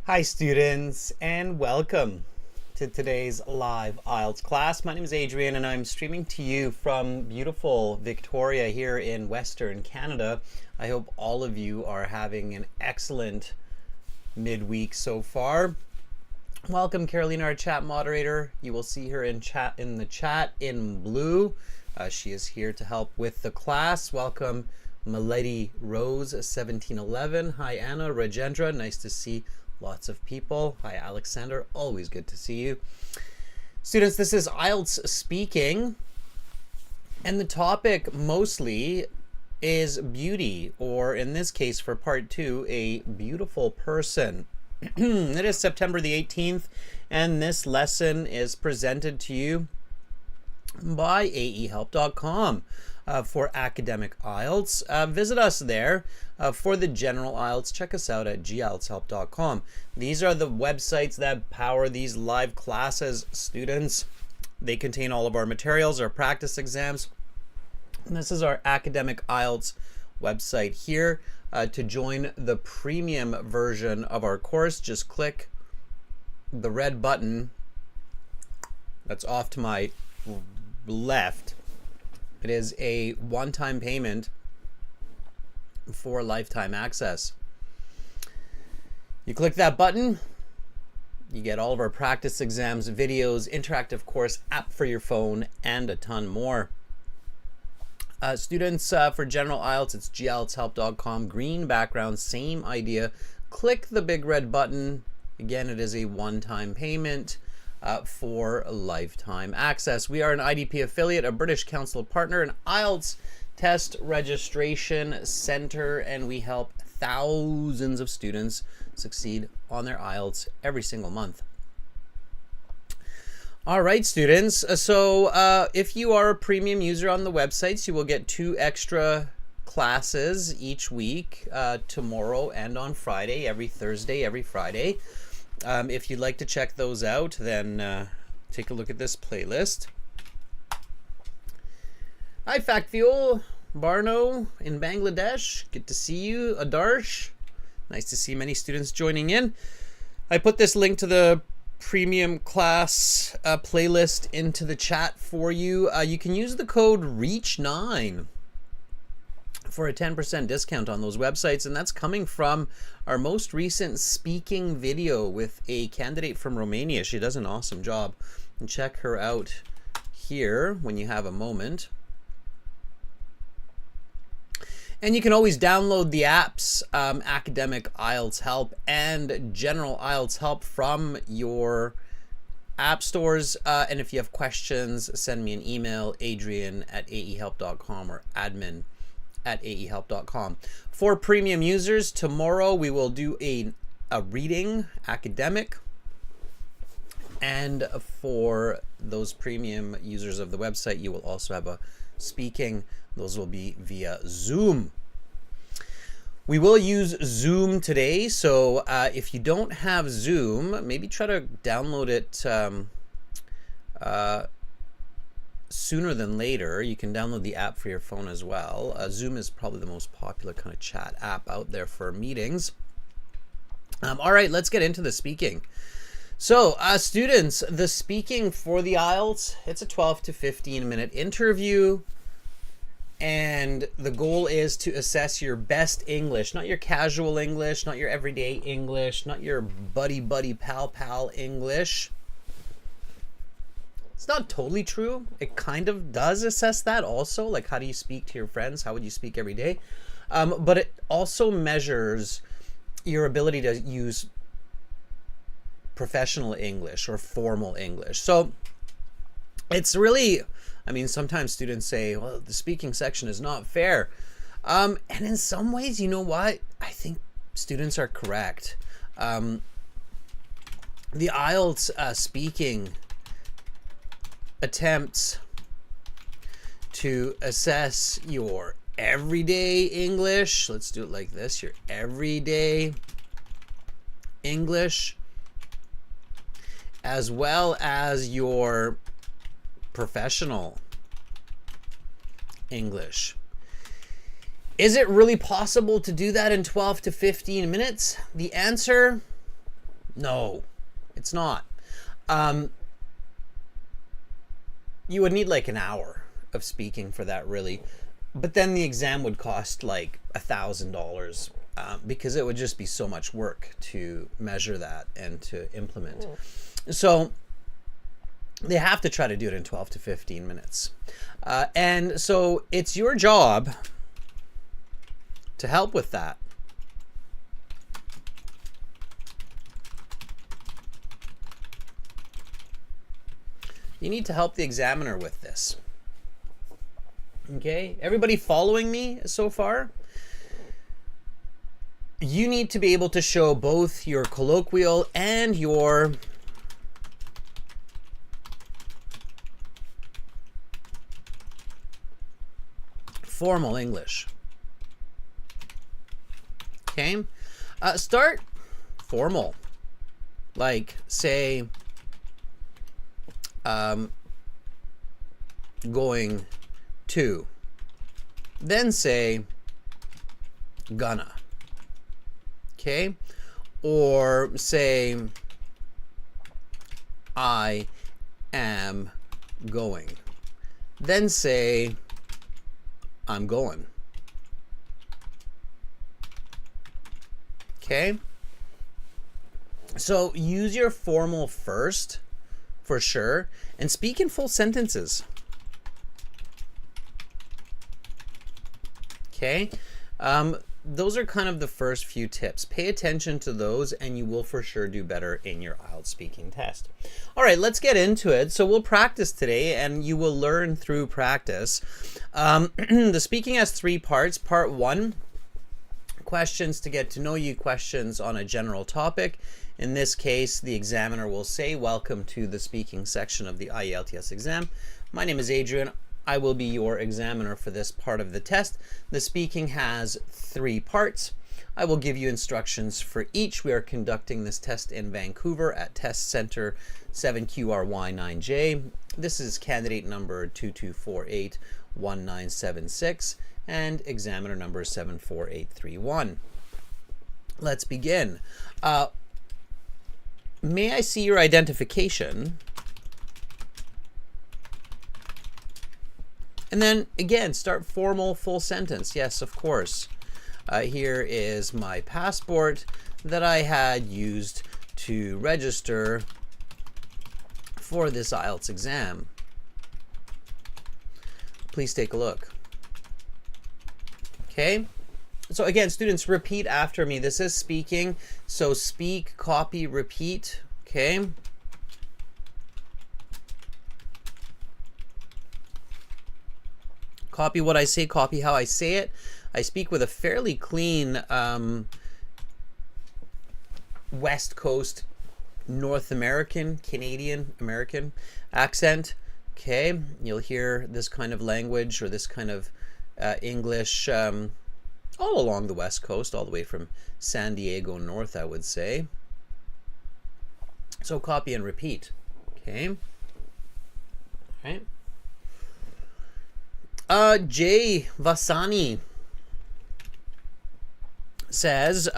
Hi students, and welcome to today's live IELTS class. My name is Adrian and I'm streaming to you from beautiful Victoria here in Western Canada. I hope all of you are having an excellent midweek so far. Welcome Carolina, our chat moderator. You will see her in the chat in blue. She is here to help with the class. Welcome Milady Rose 1711. Hi Anna, Rajendra, nice to see lots of people. Hi Alexander, always good to see you. Students, this is IELTS speaking, and the topic mostly is beauty, or in this case for part 2, a beautiful person. It is September the 18th, and this lesson is presented to you by aehelp.com. For academic IELTS. Visit us there. For the general IELTS, check us out at gieltshelp.com. These are the websites that power these live classes, students. They contain all of our materials, our practice exams. And this is our academic IELTS website here. To join the premium version of our course, just click the red button that's off to my left. It is a one-time payment for lifetime access. You click that button, you get all of our practice exams, videos, interactive course, app for your phone, and a ton more. Students, for general IELTS, it's gieltshelp.com. Green background, same idea. Click the big red button. Again, it is a one-time payment for lifetime access. We are an IDP affiliate, a British Council partner, an IELTS test registration center, and we help thousands of students succeed on their IELTS every single month. All right, students. So if you are a premium user on the websites, you will get 2 extra classes each week, tomorrow and on Friday, every Thursday, every Friday. If you'd like to check those out, then take a look at this playlist. Hi, Fact Fuel, Barno in Bangladesh. Good to see you. Adarsh, nice to see many students joining in. I put this link to the premium class playlist into the chat for you. You can use the code REACH9 for a 10% discount on those websites, and that's coming from our most recent speaking video with a candidate from Romania. She does an awesome job, and check her out here when you have a moment. And you can always download the apps, Academic IELTS Help and General IELTS Help, from your app stores. And if you have questions, send me an email, adrian@aehelp.com or admin@aehelp.com. For premium users, tomorrow we will do a reading, academic. And for those premium users of the website, you will also have a speaking. Those will be via Zoom. We will use Zoom today, so if you don't have Zoom, maybe try to download it sooner than later. You can download the app for your phone as well. Zoom is probably the most popular kind of chat app out there for meetings. All right, let's get into the speaking. So students, the speaking for the IELTS, it's a 12 to 15 minute interview. And the goal is to assess your best English, not your casual English, not your everyday English, not your buddy pal English. It's not totally true. It kind of does assess that also, like how do you speak to your friends, how would you speak every day, but it also measures your ability to use professional English or formal English. So it's really, I mean, sometimes students say, well, the speaking section is not fair. And in some ways, you know what? I think students are correct. The IELTS speaking attempts to assess your everyday English. Let's do it like this. Your everyday English, as well as your professional English. Is it really possible to do that in 12 to 15 minutes? The answer No, it's not. You would need like an hour of speaking for that, really. But then the exam would cost like $1,000 because it would just be so much work to measure that and to implement. So they have to try to do it in 12 to 15 minutes. And so it's your job to help with that. You need to help the examiner with this. Okay, everybody following me so far? You need to be able to show both your colloquial and your formal English. Okay, start formal. Like, say, going to, then say gonna. Okay, or say I am going, then say I'm going. Okay, so use your formal first for sure and speak in full sentences. Okay, those are kind of the first few tips. Pay attention to those and you will for sure do better in your IELTS speaking test. All right, let's get into it. So we'll practice today and you will learn through practice. The speaking has 3 parts. Part 1, questions to get to know you, questions on a general topic. In this case, the examiner will say, welcome to the speaking section of the IELTS exam. My name is Adrian. I will be your examiner for this part of the test. The speaking has 3 parts. I will give you instructions for each. We are conducting this test in Vancouver at Test Center 7QRY9J. This is candidate number 22481976 and examiner number 74831. Let's begin. May I see your identification? And then again, start formal, full sentence. Yes, of course. Here is my passport that I had used to register for this IELTS exam. Please take a look. Okay. So again, students, repeat after me. This is speaking. So speak, copy, repeat. Okay. Copy what I say, copy how I say it. I speak with a fairly clean West Coast, North American, Canadian American accent. Okay, you'll hear this kind of language or this kind of English all along the West Coast, all the way from San Diego north, I would say. So copy and repeat. Okay. All right. Jay Vasani says,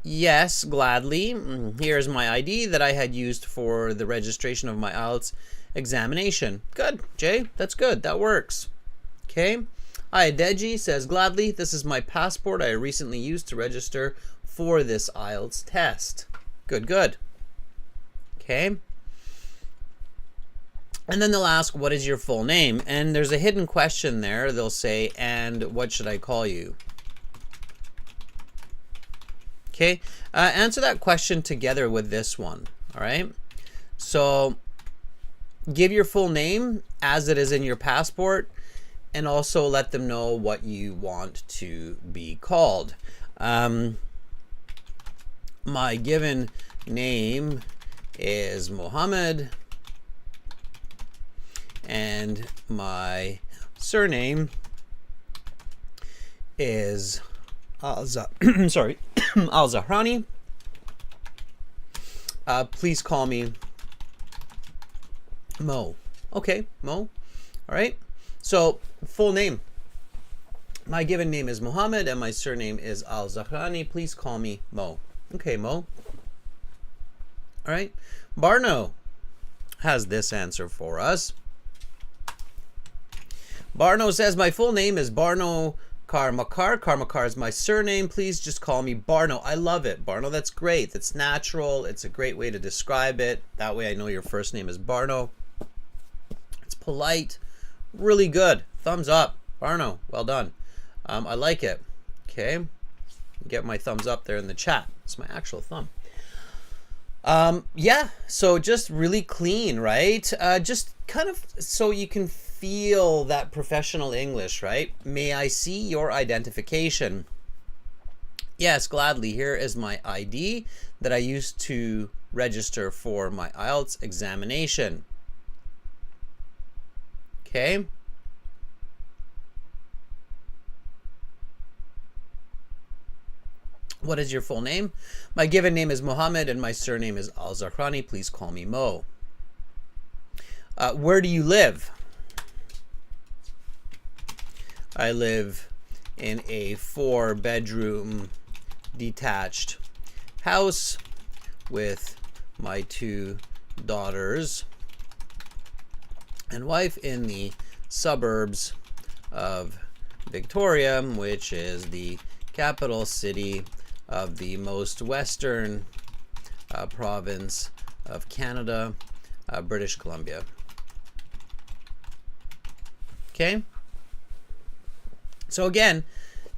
yes, gladly. Here's my ID that I had used for the registration of my IELTS examination. Good, Jay. That's good. That works. Okay. Iadeji says, gladly. This is my passport I recently used to register for this IELTS test. Good, good. Okay. And then they'll ask, what is your full name? And there's a hidden question there. They'll say, and what should I call you? Okay, answer that question together with this one, all right? So give your full name as it is in your passport and also let them know what you want to be called. My given name is Mohammed. And my surname is Al-Zahrani. Please call me Mo. Okay, Mo. All right. So full name. My given name is Mohammed and my surname is Al-Zahrani. Please call me Mo. Okay, Mo. All right. Barno has this answer for us. Barno says, my full name is Barno Karmakar. Karmakar is my surname. Please just call me Barno. I love it, Barno. That's great. That's natural. It's a great way to describe it. That way I know your first name is Barno. It's polite. Really good. Thumbs up. Barno, well done. I like it. Okay. Get my thumbs up there in the chat. It's my actual thumb. Yeah, so just really clean, right? Just kind of so you can feel that professional English, right? May I see your identification? Yes, gladly. Here is my ID that I used to register for my IELTS examination. Okay. What is your full name? My given name is Mohammed and my surname is Al-Zahrani. Please call me Mo. Where do you live? I live in a 4-bedroom detached house with my 2 daughters and wife in the suburbs of Victoria, which is the capital city of the most western province of Canada, British Columbia. Okay. So again,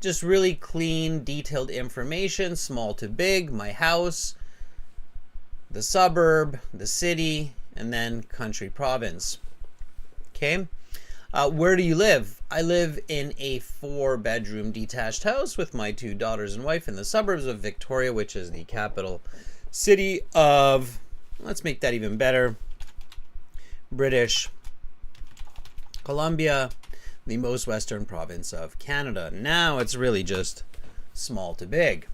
just really clean, detailed information, small to big, my house, the suburb, the city, and then country, province. Okay. Where do you live? I live in a 4-bedroom detached house with my 2 daughters and wife in the suburbs of Victoria, which is the capital city of, let's make that even better, British Columbia, the most western province of Canada. Now it's really just small to big.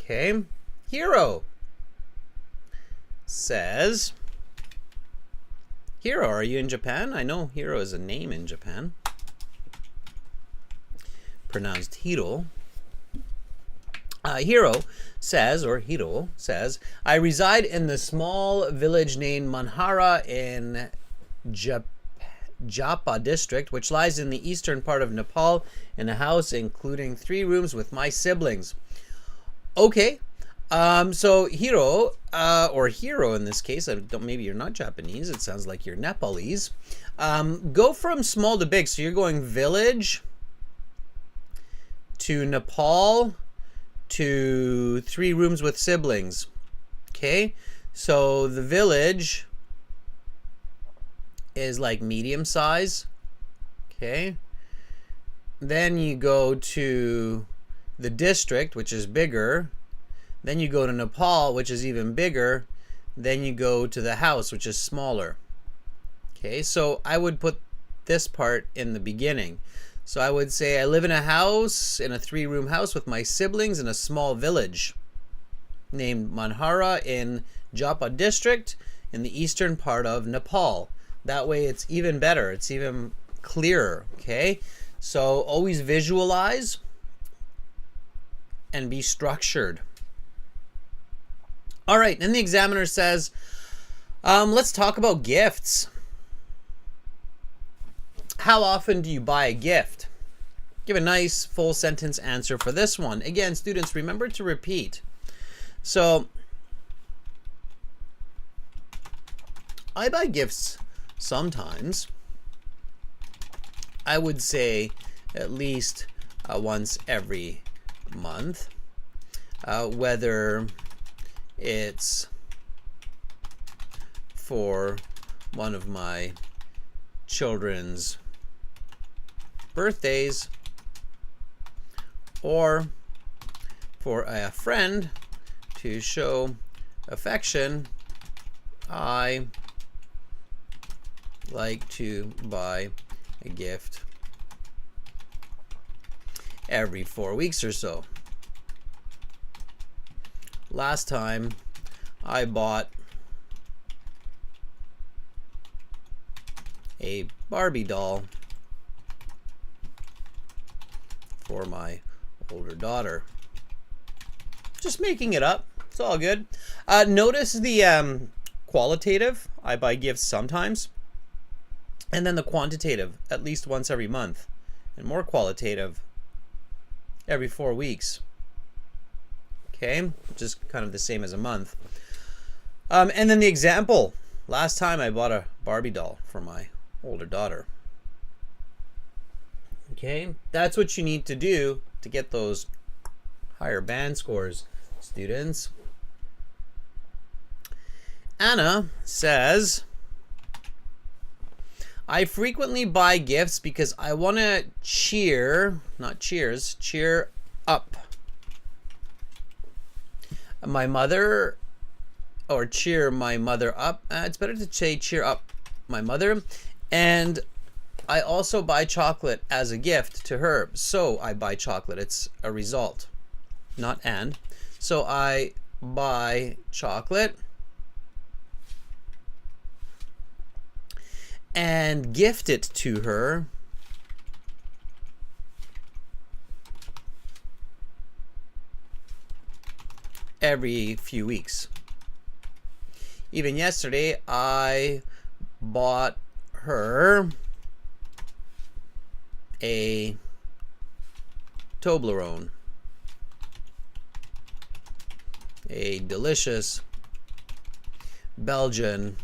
Okay. Hero says, Hiro, are you in Japan? I know Hiro is a name in Japan. Pronounced Hiro. Hiro says, or Hiro says, I reside in the small village named Manhara in Japa district, which lies in the eastern part of Nepal, in a house including 3 rooms with my siblings. Okay. So Hiro, or Hiro in this case, maybe you're not Japanese, it sounds like you're Nepalese. Go from small to big. So you're going village to Nepal to 3 rooms with siblings. Okay, so the village is like medium size. Okay, then you go to the district, which is bigger. Then you go to Nepal, which is even bigger. Then you go to the house, which is smaller. Okay, so I would put this part in the beginning. So I would say I live in a house, in a 3-room house with my siblings in a small village named Manhara in Japa district in the eastern part of Nepal. That way it's even better. It's even clearer. Okay, so always visualize and be structured. All right, and the examiner says, let's talk about gifts. How often do you buy a gift? Give a nice full sentence answer for this one. Again, students, remember to repeat. So, I buy gifts sometimes. I would say at least once every month. Whether it's for one of my children's birthdays or for a friend to show affection, I like to buy a gift every 4 weeks or so. Last time I bought a Barbie doll for my older daughter. Just making it up. It's all good. Notice the qualitative, I buy gifts sometimes, and then the quantitative, at least once every month, and more qualitative, every 4 weeks. Okay, which is kind of the same as a month. And then the example, last time I bought a Barbie doll for my older daughter. Okay, that's what you need to do to get those higher band scores, students. Anna says, I frequently buy gifts because I want to cheer up my mother, or cheer my mother up. It's better to say cheer up my mother. And I also buy chocolate as a gift to her. So I buy chocolate. It's a result, not and. So I buy chocolate and gift it to her every few weeks. Even yesterday, I bought her a Toblerone, a delicious Belgian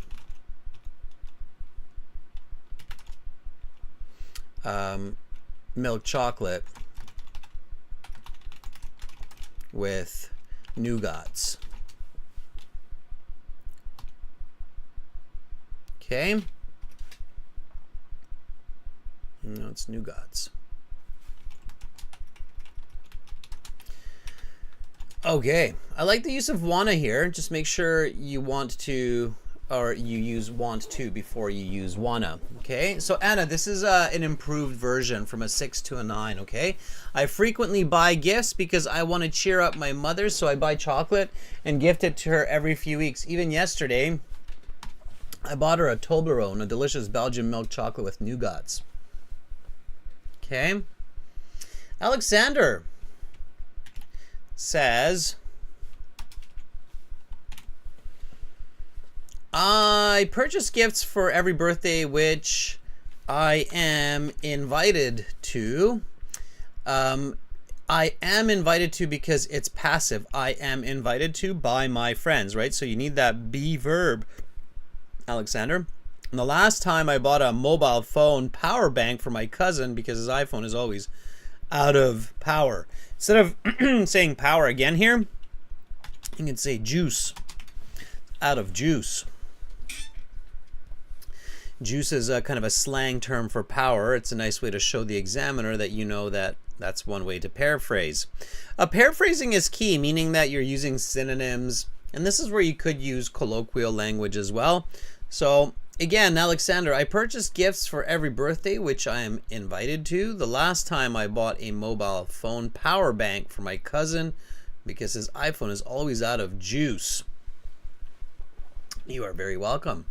milk chocolate with nougats. Okay. No, it's nougats. Okay. I like the use of wanna here. Just make sure you want to, or you use want to before you use wanna. Okay. So Anna, this is an improved version from a 6 to a 9. Okay. I frequently buy gifts because I want to cheer up my mother, so I buy chocolate and gift it to her every few weeks. Even yesterday, I bought her a Toblerone, a delicious Belgian milk chocolate with nougats. Okay. Alexander says, I purchase gifts for every birthday which I am invited to. I am invited to because it's passive. I am invited to by my friends, right? So you need that be verb, Alexander. And the last time I bought a mobile phone power bank for my cousin because his iPhone is always out of power. Instead of saying power again here, you can say juice. Out of juice. Juice is a kind of a slang term for power. It's a nice way to show the examiner that you know that that's one way to paraphrase. Paraphrasing is key, meaning that you're using synonyms, and this is where you could use colloquial language as well. So again, Alexander, I purchase gifts for every birthday which I am invited to. The last time I bought a mobile phone power bank for my cousin because his iPhone is always out of juice. You are very welcome.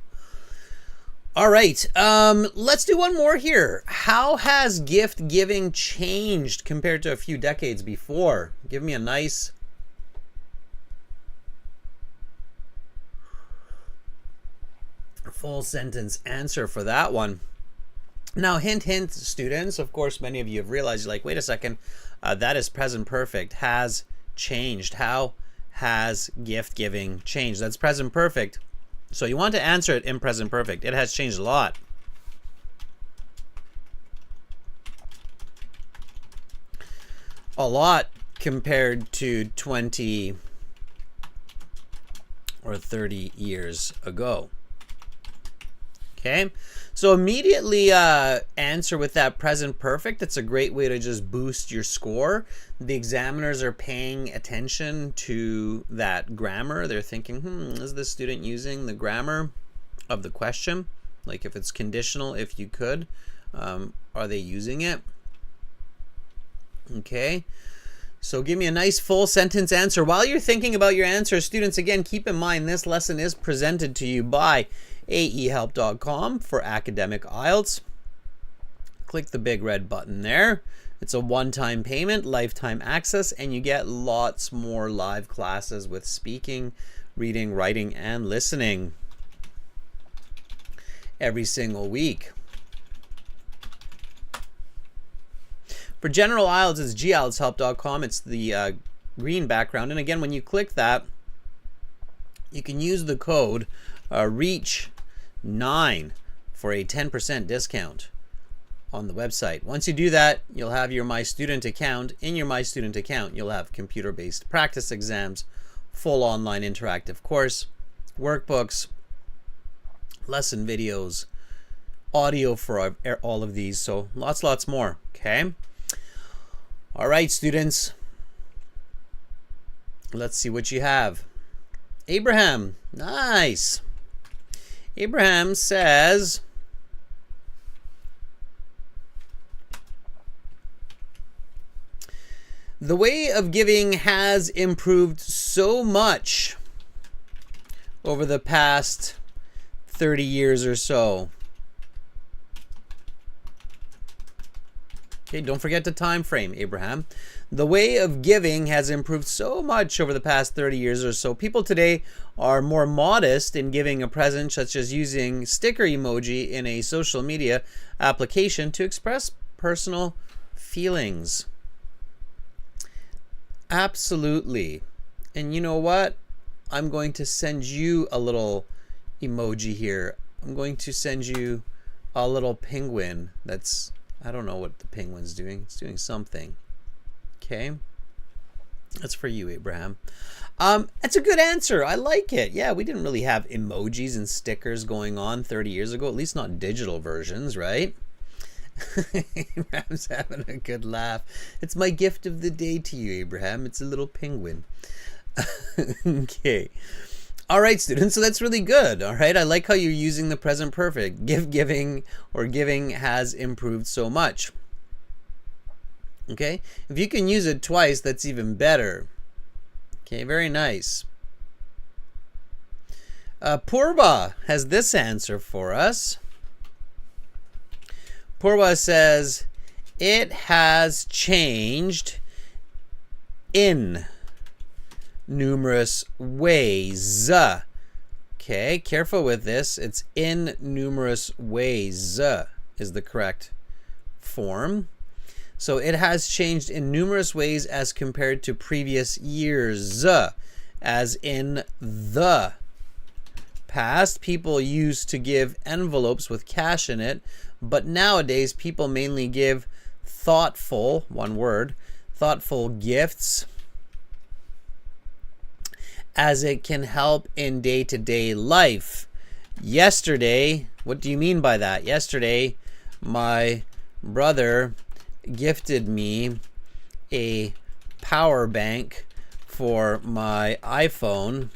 All right, let's do one more here. How has gift giving changed compared to a few decades before? Give me a nice full sentence answer for that one. Now, hint, hint, students, of course, many of you have realized, you're like, wait a second, that is present perfect, has changed. How has gift giving changed? That's present perfect. So you want to answer it in present perfect. It has changed a lot. A lot compared to 20 or 30 years ago. Okay, so immediately answer with that present perfect. It's a great way to just boost your score. The examiners are paying attention to that grammar. They're thinking, is the student using the grammar of the question? Like if it's conditional, if you could, are they using it? Okay, so give me a nice full sentence answer. While you're thinking about your answer, students, again, keep in mind this lesson is presented to you by aehelp.com for academic IELTS. Click the big red button there. It's a one-time payment, lifetime access, and you get lots more live classes with speaking, reading, writing, and listening every single week. For general IELTS, it's gieltshelp.com. It's the green background. And again, when you click that, you can use the code REACH9 for a 10% discount on the website. Once you do that, you'll have your My Student account. In your My Student account, you'll have computer-based practice exams, full online interactive course, workbooks, lesson videos, audio for all of these. So lots more. Okay. All right, students. Let's see what you have. Abraham. Nice. Abraham says, the way of giving has improved so much over the past 30 years or so. Okay, don't forget the time frame, Abraham. The way of giving has improved so much over the past 30 years or so. People today are more modest in giving a present, such as using sticker emoji in a social media application to express personal feelings. Absolutely. And you know what? I'm going to send you a little emoji here. I'm going to send you a little penguin that's, I don't know what the penguin's doing. It's doing something. Okay. That's for you, Abraham. That's a good answer. I like it. Yeah, we didn't really have emojis and stickers going on 30 years ago, at least not digital versions, right? Abraham's having a good laugh. It's my gift of the day to you, Abraham. It's a little penguin. Okay. All right, students. So that's really good. All right. I like how you're using the present perfect. Giving has improved so much. Okay. If you can use it twice, that's even better. Okay. Very nice. Purva has this answer for us. Purva says, it has changed in numerous ways. Okay, careful with this. It's in numerous ways is the correct form. So it has changed in numerous ways as compared to previous years. As in the past, people used to give envelopes with cash in it, but nowadays people mainly give thoughtful, one word, thoughtful gifts, as it can help in day-to-day life. Yesterday, what do you mean by that? Yesterday, my brother gifted me a power bank for my iPhone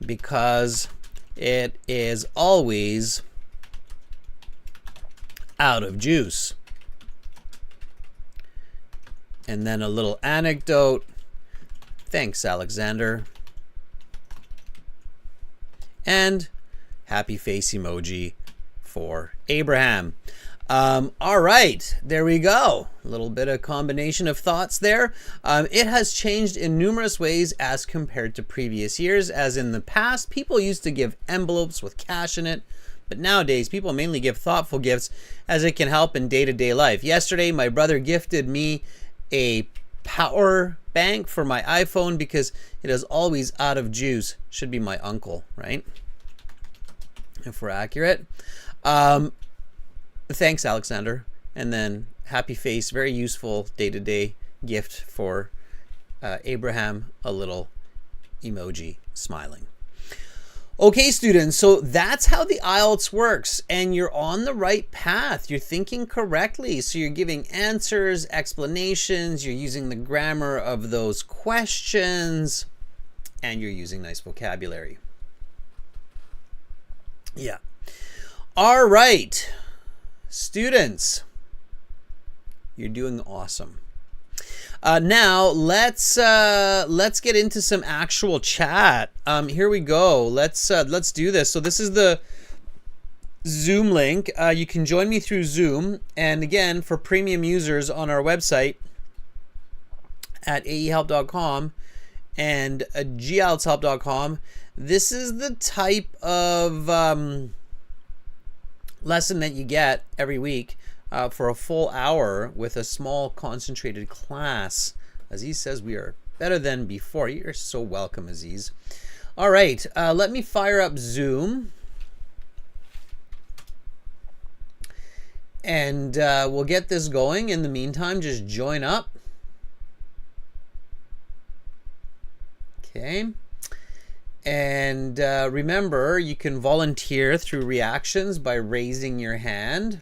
because it is always out of juice. And then a little anecdote. Thanks, Alexander. And happy face emoji for Abraham. All right, there we go. A little bit of combination of thoughts there. It has changed in numerous ways as compared to previous years. As in the past, people used to give envelopes with cash in it, but nowadays people mainly give thoughtful gifts as it can help in day-to-day life. Yesterday, my brother gifted me a power bank for my iPhone because it is always out of juice. Should be my uncle, right? If we're accurate. Thanks, Alexander. And then happy face, very useful day-to-day gift for Abraham, a little emoji smiling. Okay, students, so that's how the IELTS works, and you're on the right path. You're thinking correctly. So you're giving answers, explanations, you're using the grammar of those questions, and you're using nice vocabulary. Yeah. All right, students, you're doing awesome. Now let's get into some actual chat. Here we go. Let's do this. So this is Zoom link. You can join me through Zoom. And again, for premium users on our website at aehelp.com and gieltshelp.com, this is the type of lesson that you get every week for a full hour with a small concentrated class. Aziz says we are better than before. You're so welcome, Aziz. All right, let me fire up Zoom. And we'll get this going. In the meantime, just join up. Okay. And remember, you can volunteer through reactions by raising your hand.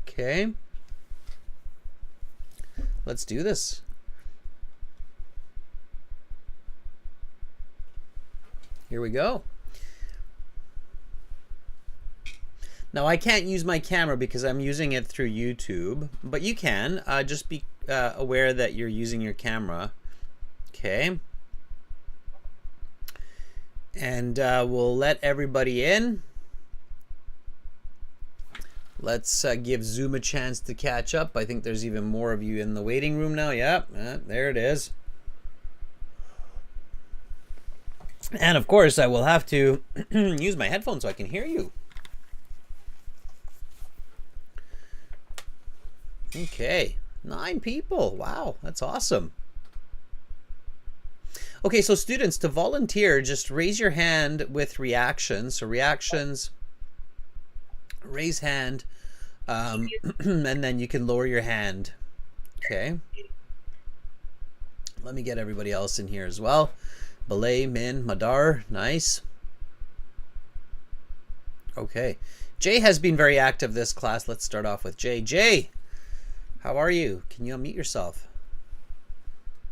Okay. Let's do this. Here we go. Now I can't use my camera because I'm using it through YouTube, but you can. Just be aware that you're using your camera. Okay. And we'll let everybody in. Let's give Zoom a chance to catch up. I think there's even more of you in the waiting room now. Yep, there it is. And of course, I will have to use my headphones so I can hear you. Okay, 9 people. Wow, that's awesome. Okay, so students, to volunteer, just raise your hand with reactions. So reactions, raise hand, and then you can lower your hand. Okay. Let me get everybody else in here as well. Belay, Min, Madar, nice. Okay. Jay has been very active this class. Let's start off with Jay. Jay, how are you? Can you unmute yourself?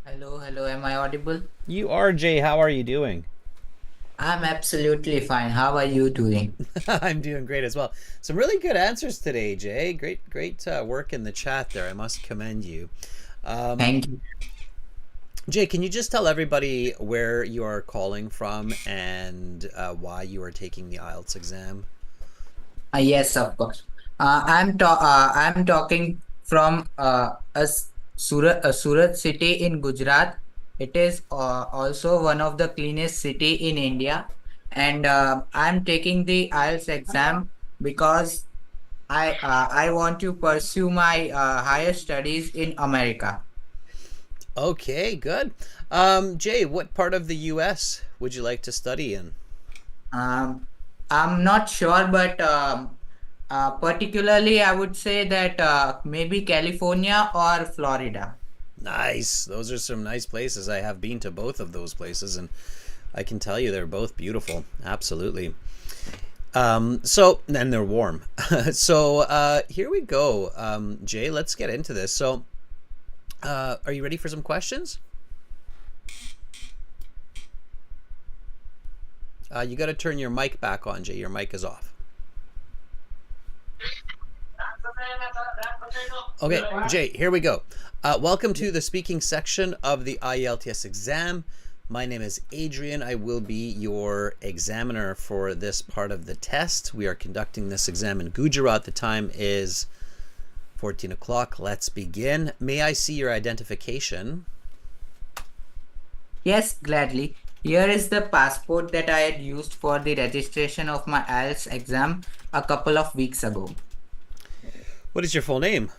Hello, am I audible? You are, Jay. How are you doing? I'm absolutely fine. How are you doing? I'm doing great as well. Some really good answers today, Jay. Great work in the chat there. I must commend you. Thank you. Jay, can you just tell everybody where you are calling from and why you are taking the IELTS exam? Yes, of course. I'm talking from Surat city in Gujarat. It is also one of the cleanest city in India, and I'm taking the IELTS exam because I want to pursue my higher studies in America. Okay, good. Jay, what part of the US would you like to study in? I'm not sure, but particularly I would say that maybe California or Florida. Nice. Those are some nice places. I have been to both of those places, and I can tell you they're both beautiful. Absolutely. And they're warm. So here we go. Jay, let's get into this. So are you ready for some questions? You got to turn your mic back on, Jay. Your mic is off. Okay, Jay, here we go. Welcome to the speaking section of the IELTS exam. My name is Adrian. I will be your examiner for this part of the test. We are conducting this exam in Gujarat. The time is 14 o'clock. Let's begin. May I see your identification? Yes, gladly. Here is the passport that I had used for the registration of my IELTS exam a couple of weeks ago. What is your full name?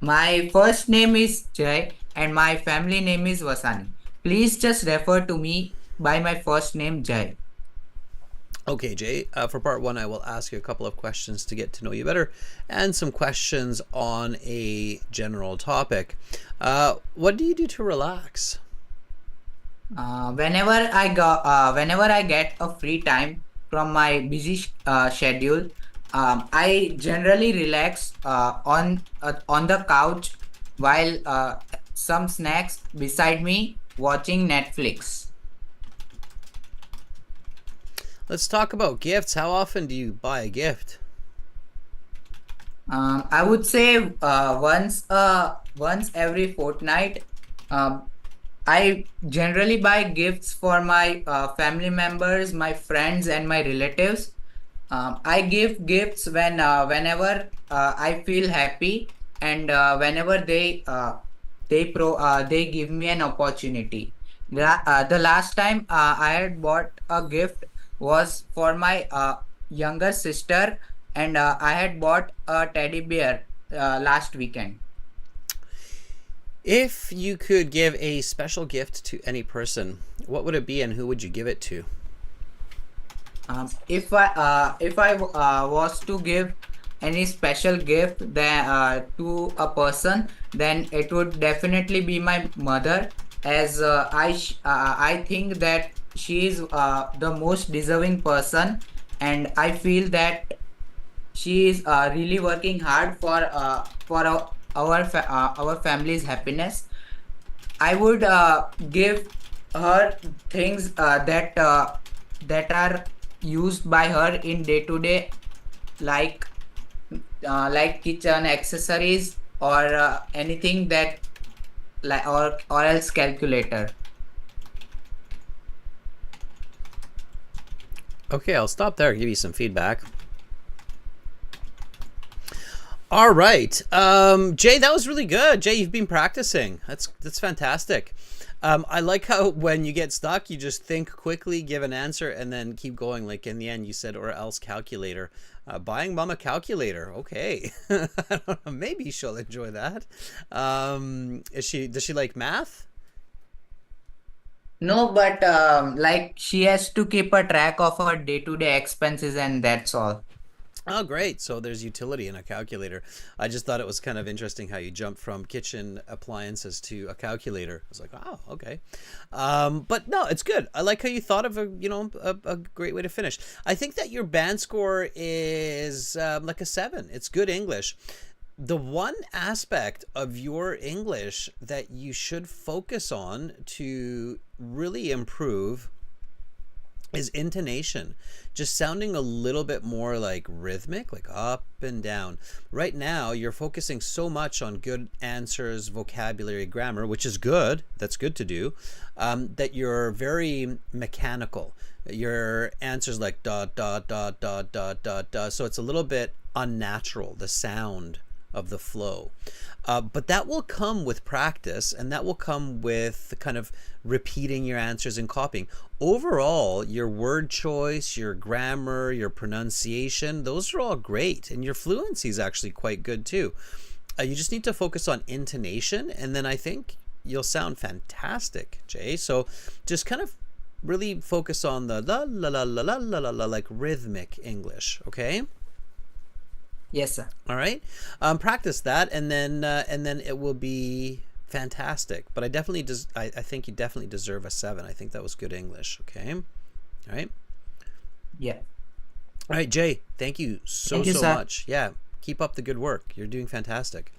My first name is Jai and my family name is Vasani. Please just refer to me by my first name, Jai. Okay, Jay, for part 1, I will ask you a couple of questions to get to know you better and some questions on a general topic. What do you do to relax? Whenever I get a free time from my busy schedule, I generally relax on the couch while some snacks beside me watching Netflix. Let's talk about gifts. How often do you buy a gift? I would say once every fortnight. I generally buy gifts for my family members, my friends, and my relatives. I give gifts whenever I feel happy, and whenever they give me an opportunity. The last time I had bought a gift was for my younger sister, and I had bought a teddy bear last weekend. If you could give a special gift to any person, what would it be and who would you give it to? If I was to give any special gift to a person, then it would definitely be my mother, as I think that she is the most deserving person, and I feel that she is really working hard for our family's happiness. I would give her things that are used by her in day to day, like like kitchen accessories, or anything that like or else calculator. Okay, I'll stop there, give you some feedback. All right, Jay, that was really good. Jay, you've been practicing. That's fantastic. I like how when you get stuck, you just think quickly, give an answer, and then keep going. Like in the end, you said, "or else calculator." Buying mom a calculator. Okay, I don't know. Maybe she'll enjoy that. Does she like math? No, but like she has to keep a track of her day to day expenses, and that's all. Oh, great. So there's utility in a calculator. I just thought it was kind of interesting how you jumped from kitchen appliances to a calculator. I was like, oh, okay. But no, it's good. I like how you thought of a great way to finish. I think that your band score is like a 7. It's good English. The one aspect of your English that you should focus on to really improve is intonation, just sounding a little bit more like rhythmic, like up and down. Right now you're focusing so much on good answers, vocabulary, grammar, which is good, that's good to do, that you're very mechanical. Your answers like dot dot dot dot dot dot dot, so it's a little bit unnatural, the sound of the flow. But that will come with practice, and that will come with the kind of repeating your answers and copying. Overall, your word choice, your grammar, your pronunciation, those are all great. And your fluency is actually quite good too. You just need to focus on intonation, and then I think you'll sound fantastic, Jay. So just kind of really focus on the la la la la la la la, like rhythmic English, okay? Yes, sir. All right, practice that, and then it will be fantastic. But I definitely I think you definitely deserve a 7. I think that was good English. Okay, all right, Yeah. all right, Jay. Thank you so Thank you, so sir. much. Yeah, keep up the good work. You're doing fantastic.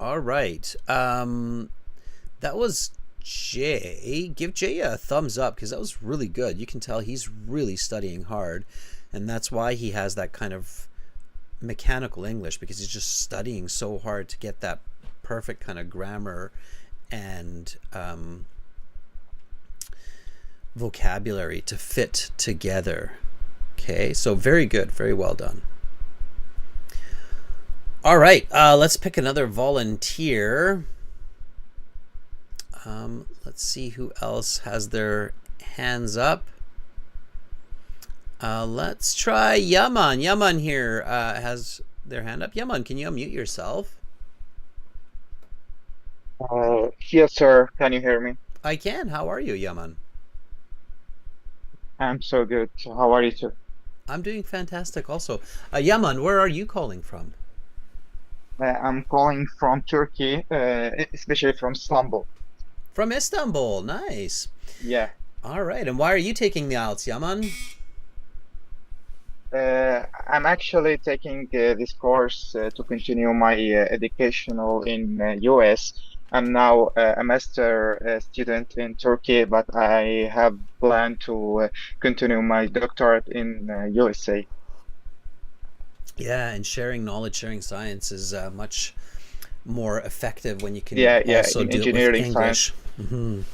All right, that was Jay. Give Jay a thumbs up because that was really good. You can tell he's really studying hard, and that's why he has that kind of mechanical English, because he's just studying so hard to get that perfect kind of grammar and vocabulary to fit together. Okay, so very good, very well done. All right, let's pick another volunteer. Let's see who else has their hands up. Let's try Yaman. Yaman here has their hand up. Yaman, can you unmute yourself? Yes, sir. Can you hear me? I can. How are you, Yaman? I'm so good. How are you too? I'm doing fantastic also. Yaman, where are you calling from? I'm calling from Turkey, especially from Istanbul. From Istanbul. Nice. Yeah. All right. And why are you taking the IELTS, Yaman? I'm actually taking this course to continue my educational in US. I'm now a master student in Turkey, but I have planned to continue my doctorate in USA. Yeah, and sharing knowledge, sharing science is much more effective when you can Yeah, also in do it with engineering science. English.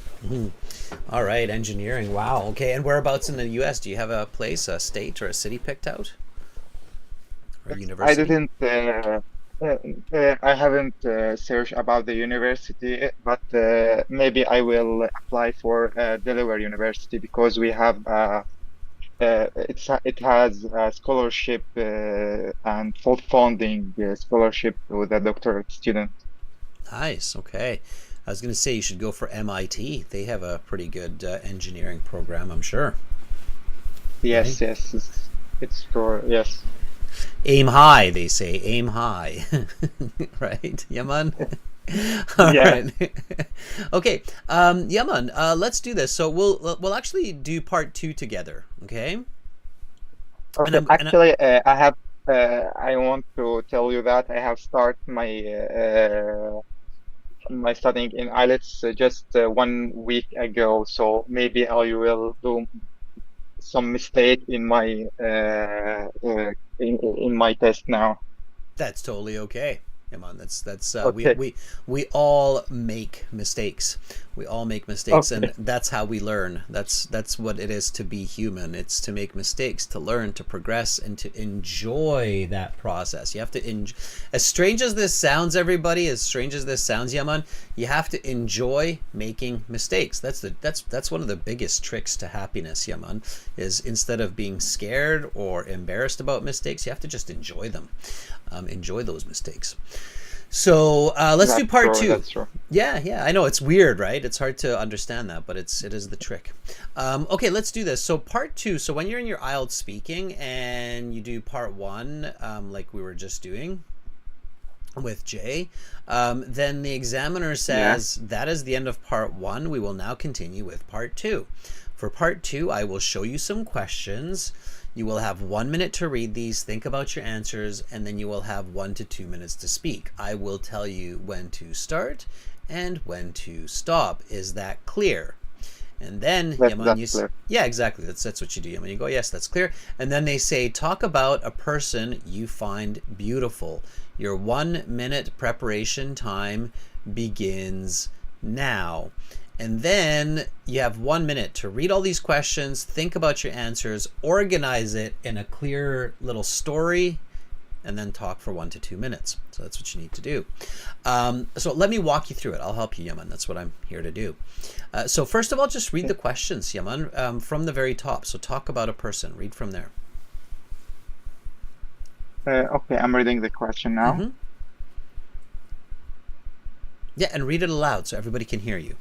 All right, engineering. Wow. Okay, and whereabouts in the U.S. do you have a place, a state, or a city picked out, or a I university? didn't. Uh, I haven't searched about the university, but maybe I will apply for Delaware University because we have it has a scholarship and full funding scholarship with a doctorate student. Nice. Okay. I was going to say you should go for MIT. They have a pretty good engineering program, I'm sure. Right? Yes, it's true. Yes. Aim high, they say. Aim high. Right? Yaman? All Yeah. right. Okay. Yaman, let's do this. So we'll actually do part two together. Okay. And Okay. I'm and I, Actually, I have. I want to tell you that I have started my studying in IELTS just 1 week ago. So maybe I will do some mistake in my test now. That's totally okay. Come on, that's Okay. we all make mistakes. We all make mistakes, and Okay. that's how we learn. That's what it is to be human. It's to make mistakes, to learn, to progress, and to enjoy that process. You have to enjoy. As strange as this sounds, everybody, as strange as this sounds, Yaman, you have to enjoy making mistakes. That's one of the biggest tricks to happiness, Yaman. Is instead of being scared or embarrassed about mistakes, you have to just enjoy them. Enjoy those mistakes. So let's do That's part true. two. That's true. Yeah. I know it's weird, right? It's hard to understand that, but it is the trick. Okay, let's do this. So part two. So when you're in your IELTS speaking and you do part one, like we were just doing with Jay, then the examiner Yeah. says that is the end of part one. We will now continue with part two. For part two, I will show you some questions. You will have 1 minute to read these, think about your answers, and then you will have 1 to 2 minutes to speak. I will tell you when to start and when to stop. Is that clear? And then Yaman, That's clear. yeah, exactly. That's what you do, Yaman. You go, yes, that's clear. And then they say, talk about a person you find beautiful. Your 1 minute preparation time begins now. And then you have 1 minute to read all these questions, think about your answers, organize it in a clear little story, and then talk for 1 to 2 minutes. So that's what you need to do. So let me walk you through it. I'll help you, Yaman. That's what I'm here to do. So first of all, just read the questions, Yaman, from the very top. So talk about a person. Read from there. Okay, I'm reading the question now. Mm-hmm. Yeah, and read it aloud so everybody can hear you.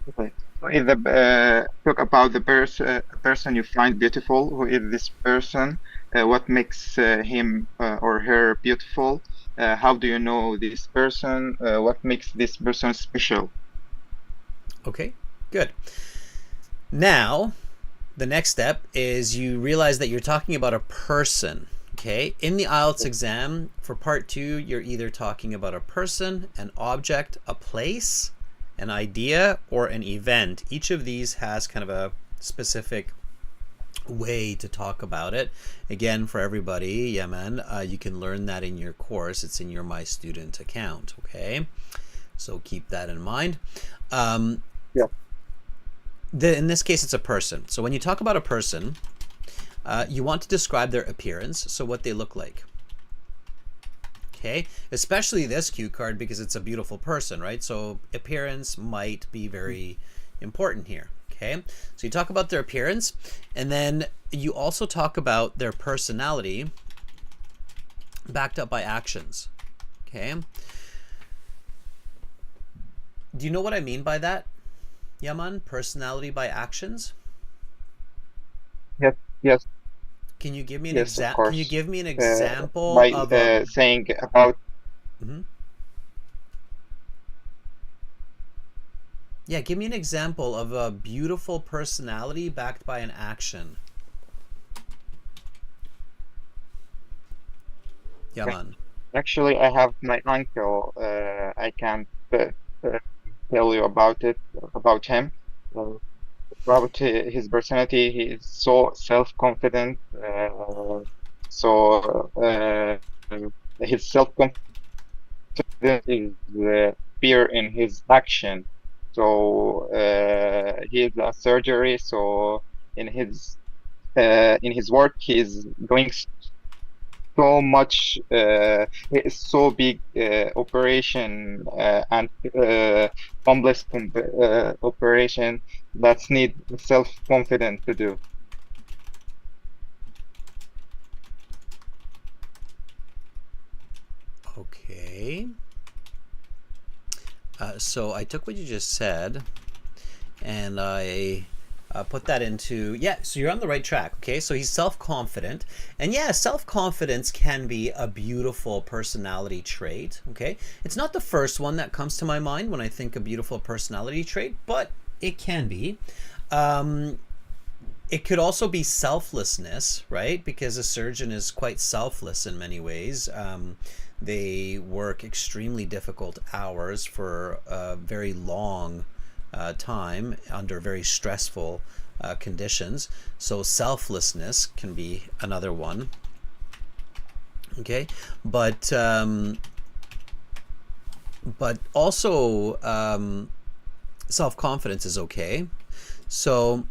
Okay. So in the talk about the person you find beautiful. Who is this person? What makes him or her beautiful? How do you know this person? What makes this person special? Okay, good. Now, the next step is you realize that you're talking about a person. Okay, in the IELTS exam for part two, you're either talking about a person, an object, a place, an idea, or an event. Each of these has kind of a specific way to talk about it. Again, for everybody, Yemen, you can learn that in your course. It's in your My Student account. Okay, so keep that in mind. Yeah. In this case, it's a person. So when you talk about a person, you want to describe their appearance, so what they look like. Okay, especially this cue card because it's a beautiful person, right? So appearance might be very important here. Okay, so you talk about their appearance, and then you also talk about their personality backed up by actions. Okay, do you know what I mean by that, Yaman? Personality by actions? Yes, Can you give me an yes, of example? Can you course. give me an Uh, example by of a? saying about Mhm. Yeah, give me an example of a beautiful personality backed by an action. Yaman. actually, I have my uncle. I can't uh, tell you about him. Uh, about his personality, he is so self-confident. So his self-confidence is fear in his action. So he is a surgery. So in his work, he's doing so much, so big operation and complex operation that's need self-confidence to do. Okay. So I took what you just said and I put that into, yeah, so you're on the right track. Okay, so he's self-confident, and yeah, self-confidence can be a beautiful personality trait. Okay, it's not the first one that comes to my mind when I think a beautiful personality trait, but it can be. It could also be selflessness, right? Because a surgeon is quite selfless in many ways. They work extremely difficult hours for a very long time under very stressful conditions. So selflessness can be another one. Okay, but also self-confidence is okay. So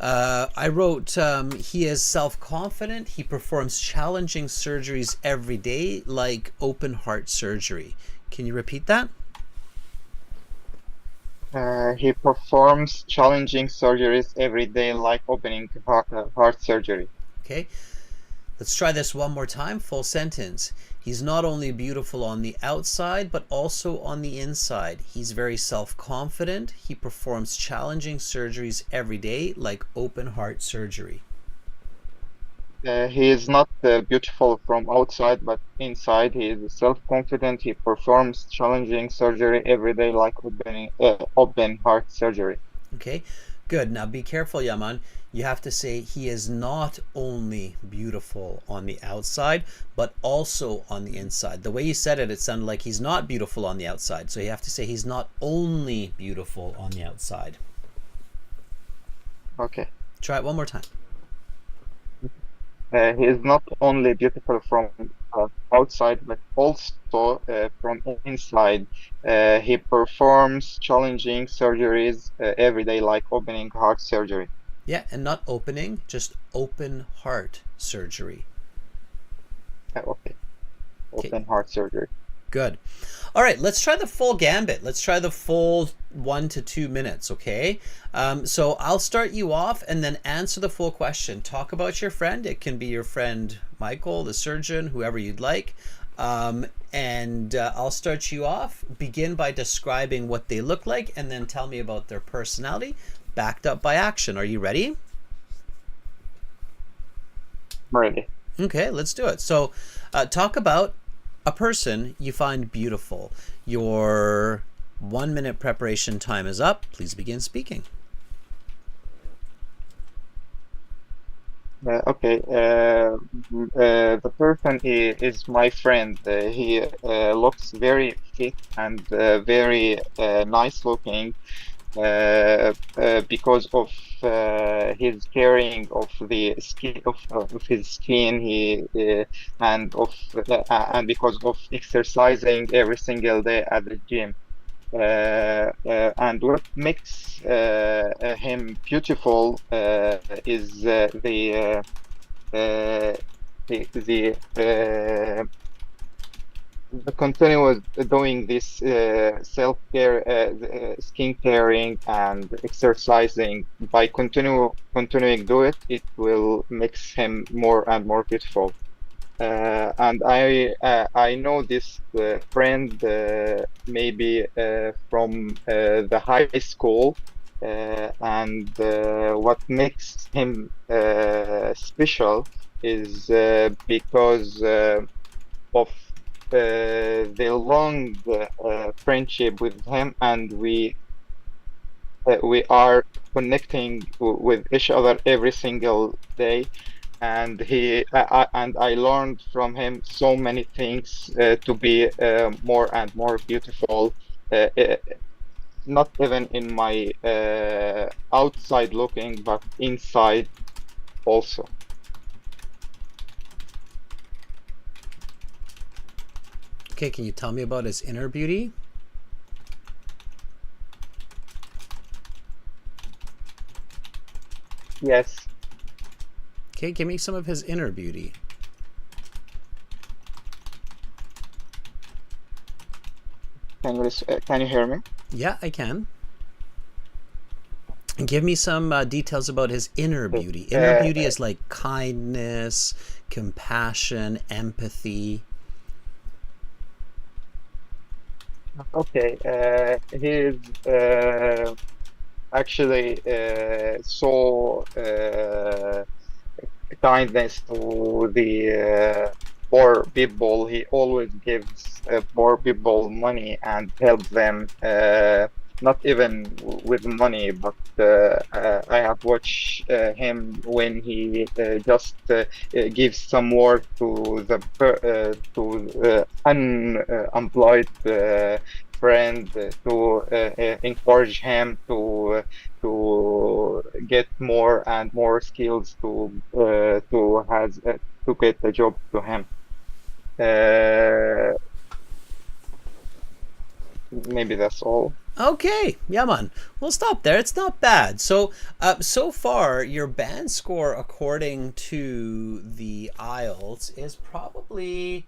I wrote, he is self-confident. He performs challenging surgeries every day, like open heart surgery. Can you repeat that? He performs challenging surgeries every day, like opening heart surgery. Okay. Let's try this one more time. Full sentence. He's not only beautiful on the outside, but also on the inside. He's very self-confident. He performs challenging surgeries every day, like open heart surgery. He is not beautiful from outside, but inside he is self-confident. He performs challenging surgery every day, like open heart surgery. Okay, good. Now be careful, Yaman. You have to say he is not only beautiful on the outside, but also on the inside. The way you said it, it sounded like he's not beautiful on the outside. So you have to say he's not only beautiful on the outside. Okay. Try it one more time. He is not only beautiful from outside, but also from inside. He performs challenging surgeries every day, like opening heart surgery. Yeah, and not opening, just open heart surgery. Okay, Okay, open heart surgery. good. All right, let's try the full gambit. Let's try the full 1 to 2 minutes, okay? So I'll start you off and then answer the full question. Talk about your friend. It can be your friend Michael, the surgeon, whoever you'd like. And I'll start you off. Begin by describing what they look like and then tell me about their personality, backed up by action. Are you ready? Ready. Okay, let's do it. So talk about a person you find beautiful. Your 1 minute preparation time is up. Please begin speaking. Okay. The person is my friend. He looks very fit and very nice looking. Because of his caring of the skin of his skin, and because of exercising every single day at the gym. And what makes him beautiful is uh, the continuous doing this self-care, skin caring and exercising. By continuing do it, it will makes him more and more beautiful. And I know this friend maybe from the high school, and what makes him special is because of the long friendship with him, and we are connecting with each other every single day, and I learned from him so many things to be more and more beautiful, not even in my outside looking, but inside also. Okay, can you tell me about his inner beauty? Yes. Okay, give me some of his inner beauty. Can you hear me? Yeah, I can. And give me some details about his inner Okay. beauty. Inner beauty is like kindness, compassion, empathy. Okay. He is actually so kindness to the poor people. He always gives poor people money and help them, not even with money, but I have watched him when he just gives some work to the unemployed friend to encourage him to get more and more skills to get a job to him. Uh, Maybe that's all. Okay, yeah, man. We'll stop there. It's not bad. So, so far, your band score, according to the IELTS, is probably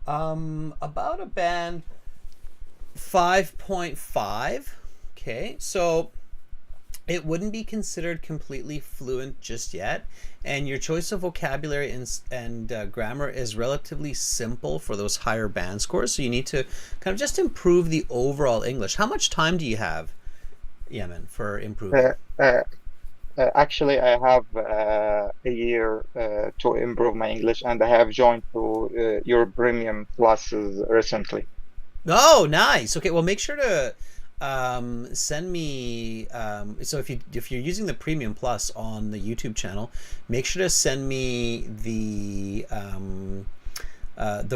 about a band 5.5. Okay, so it wouldn't be considered completely fluent just yet, and your choice of vocabulary and grammar is relatively simple for those higher band scores, so you need to kind of just improve the overall English. How much time do you have, Yemen, for Uh, improving? uh, Actually, I have a year to improve my English, and I have joined to your premium classes recently. Oh, nice. Okay, well, make sure to send me. So if you're using the Premium Plus on the YouTube channel, make sure to send me the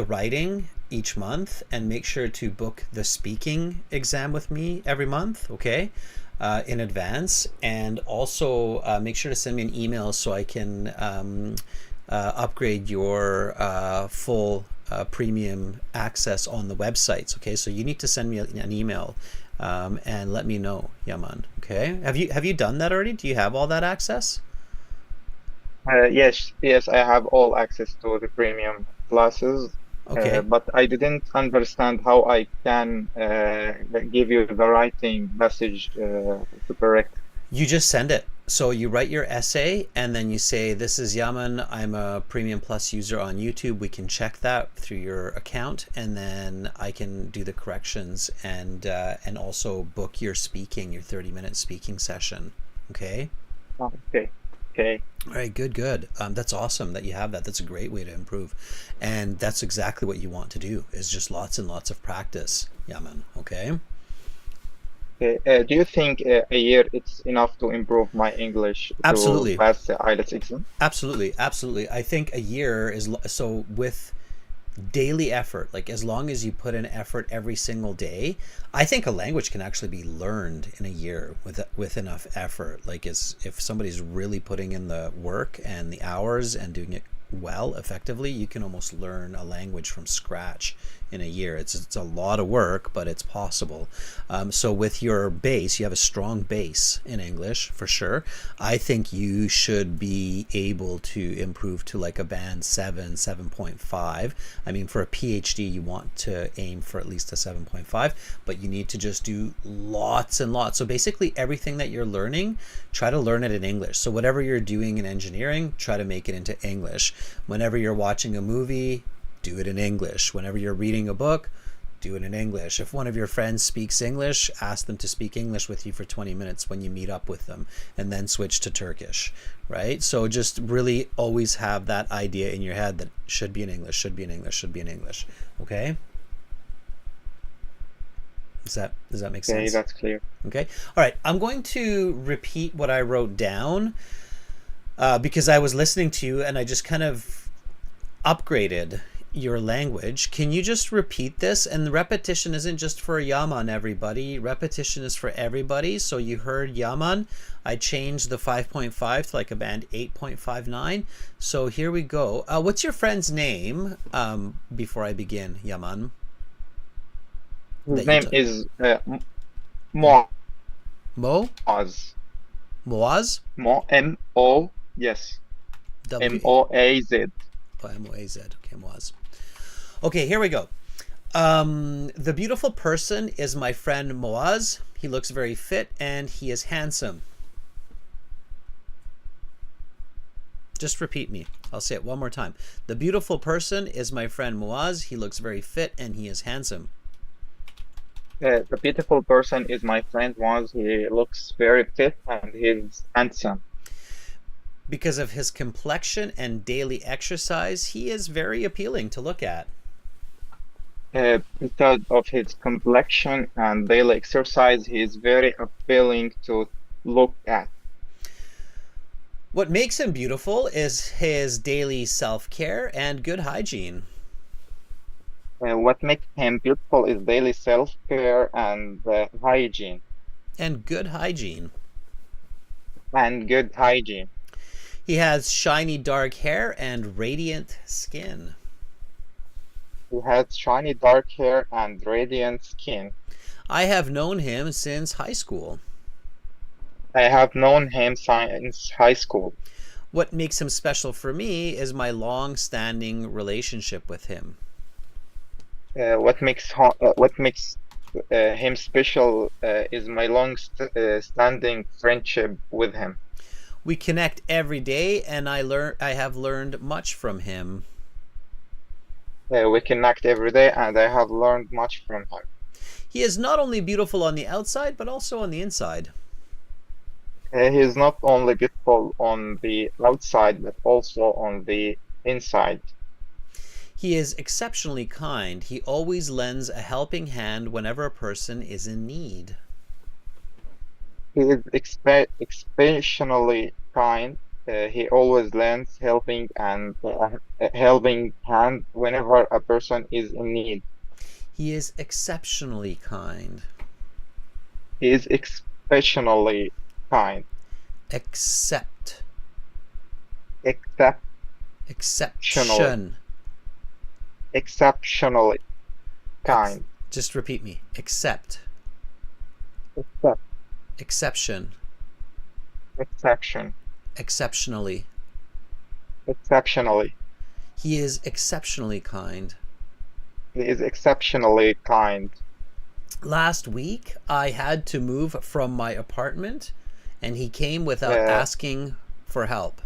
writing each month, and make sure to book the speaking exam with me every month. Okay. In advance, and also make sure to send me an email so I can upgrade your full premium access on the websites. Okay, so you need to send me an email and let me know, Yaman. Okay, have you done that already? Do you have all that access? Yes, yes, I have all access to the premium classes, Okay, but I didn't understand how I can give you the writing message to correct. you just send it. So you write your essay and then you say, "This is Yaman. I'm a Premium Plus user on YouTube." We can check that through your account, and then I can do the corrections and also book your speaking, your 30-minute speaking session. Okay. Oh, okay, okay, All right, good, good. That's awesome that you have that. That's a great way to improve, and that's exactly what you want to do. Is just lots and lots of practice, Yaman. Okay. okay. Do you think a year it's enough to improve my English to Absolutely. pass the IELTS exam? Absolutely, absolutely. I think a year is so with daily effort, like as long as you put in effort every single day, I think a language can actually be learned in a year with enough effort. Like as if somebody's really putting in the work and the hours and doing it well effectively, you can almost learn a language from scratch in a year. It's a lot of work, but it's possible. So with your base, you have a strong base in English for sure. I think you should be able to improve to like a band 7, 7.5. I mean, for a PhD, you want to aim for at least a 7.5, but you need to just do lots and lots. So basically, everything that you're learning, try to learn it in English. So whatever you're doing in engineering, try to make it into English. Whenever you're watching a movie, do it in English. Whenever you're reading a book, do it in English. If one of your friends speaks English, ask them to speak English with you for 20 minutes when you meet up with them, and then switch to Turkish, right? So just really always have that idea in your head that should be in English, should be in English, should be in English. Okay? Does that make Okay, sense? that's clear. Okay. All right. I'm going to repeat what I wrote down because I was listening to you and I just kind of upgraded your language. Can you just repeat this? And the repetition isn't just for Yaman, everybody. Repetition is for everybody. So you heard Yaman. I changed the 5.5 to like a band 8.59. So here we go. What's your friend's name before I begin, Yaman? His that you name took? is Mhm. Moaz. Mo? Moaz? M-O, yes, W M-O-A-Z. M-O-A-Z. Okay, Moaz. Okay, here we go. The beautiful person is my friend Moaz. He looks very fit and he is handsome. Just repeat me. I'll say it one more time. The beautiful person is my friend Moaz. He looks very fit and he is handsome. The beautiful person is my friend Moaz. He looks very fit and he's handsome. Because of his complexion and daily exercise, he is very appealing to look at. Because of his complexion and daily exercise, he is very appealing to look at. What makes him beautiful is his daily self care and good hygiene. What makes him beautiful is daily self-care and hygiene And good hygiene. and good hygiene. He has shiny dark hair and radiant skin. He has shiny dark hair and radiant skin. I have known him since high school. I have known him since high school. What makes him special for me is my long standing relationship with him. What makes him special is my long-standing friendship with him. We connect every day and I have learned much from him. We connect every day, and I have learned much from him. He is not only beautiful on the outside but also on the inside. He is not only beautiful on the outside, but also on the inside. He is exceptionally kind. He always lends a helping hand whenever a person is in need. He is exceptionally kind. He always lends helping hand whenever a person is in need. He is exceptionally kind. He is exceptionally kind. Except. Exceptionally, Exception. exceptionally kind. Just repeat me. Except. Except, Exception. exception, Exceptionally. exceptionally. He is exceptionally kind. He is exceptionally kind. Last week, I had to move from my apartment, and he came without Uh, asking for help.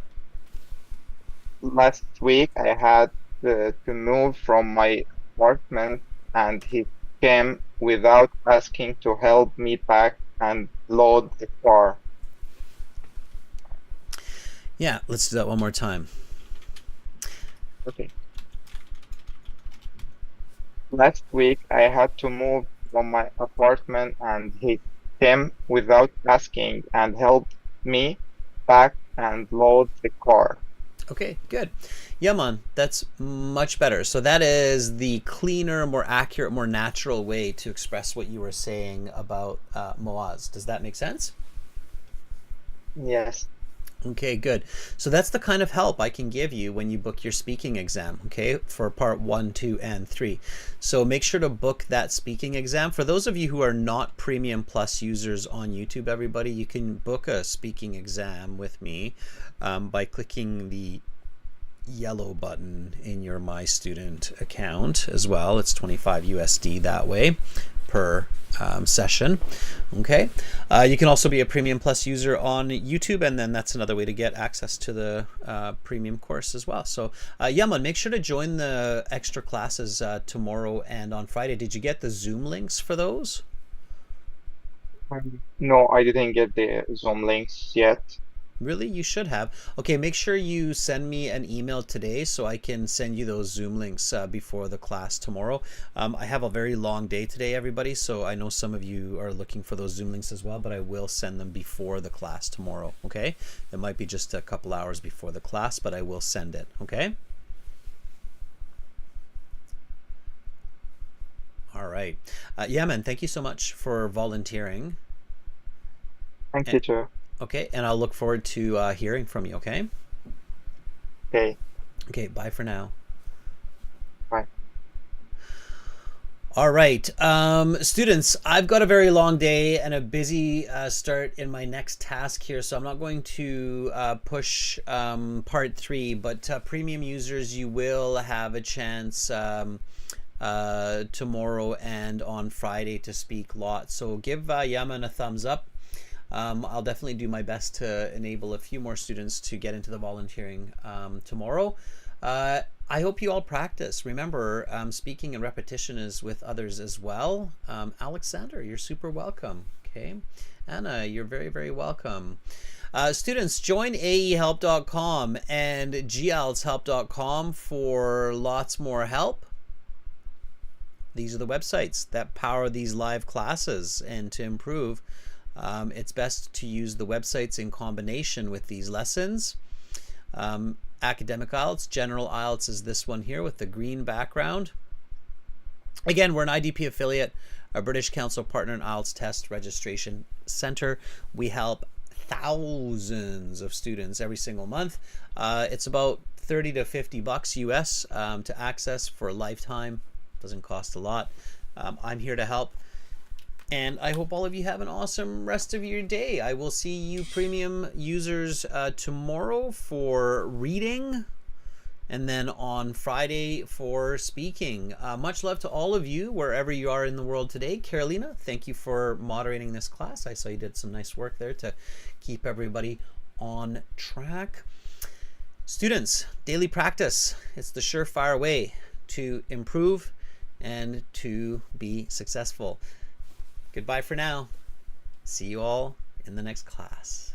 Last week I had to move from my apartment, and he came without asking to help me pack and load the car. Yeah, let's do that one more time. Okay. Last week I had to move from my apartment, and he came without asking and helped me pack and load the car. Okay, good. Yeah, man, that's much better. So that is the cleaner, more accurate, more natural way to express what you were saying about Moaz. Does that make sense? Yes. Okay, good. So that's the kind of help I can give you when you book your speaking exam, okay, for part 1, 2, and 3. So make sure to book that speaking exam. For those of you who are not Premium Plus users on YouTube, everybody, you can book a speaking exam with me by clicking the yellow button in your My Student account as well. It's 25 USD that way per session. Okay. You can also be a Premium Plus user on YouTube, and then that's another way to get access to the premium course as well. So, Yaman, make sure to join the extra classes tomorrow and on Friday. Did you get the Zoom links for those? No, I didn't get the Zoom links yet. Really? You should have. Okay, make sure you send me an email today so I can send you those Zoom links before the class tomorrow. I have a very long day today, everybody, so I know some of you are looking for those Zoom links as well, but I will send them before the class tomorrow, okay? It might be just a couple hours before the class, but I will send it, okay? All right. Yaman, thank you so much for volunteering. Thank you too. Okay, and I'll look forward to hearing from you, okay? Okay, Okay, bye for now. bye. All right, students, I've got a very long day and a busy start in my next task here, so I'm not going to push part 3, but premium users, you will have a chance tomorrow and on Friday to speak lots. So give Yaman a thumbs up. I'll definitely do my best to enable a few more students to get into the volunteering tomorrow. I hope you all practice. Remember, speaking and repetition is with others as well. Alexander, you're super welcome. Okay. Anna, you're very, very welcome. Students, join aehelp.com and gieltshelp.com for lots more help. These are the websites that power these live classes, and to improve, it's best to use the websites in combination with these lessons. Academic IELTS, General IELTS is this one here with the green background. Again, we're an IDP affiliate, a British Council partner and IELTS test registration center. We help thousands of students every single month. It's about 30 to 50 bucks US to access for a lifetime. Doesn't cost a lot. I'm here to help. And I hope all of you have an awesome rest of your day. I will see you premium users tomorrow for reading, and then on Friday for speaking. Much love to all of you wherever you are in the world today. Carolina, thank you for moderating this class. I saw you did some nice work there to keep everybody on track. Students, daily practice. It's the surefire way to improve and to be successful. Goodbye for now. See you all in the next class.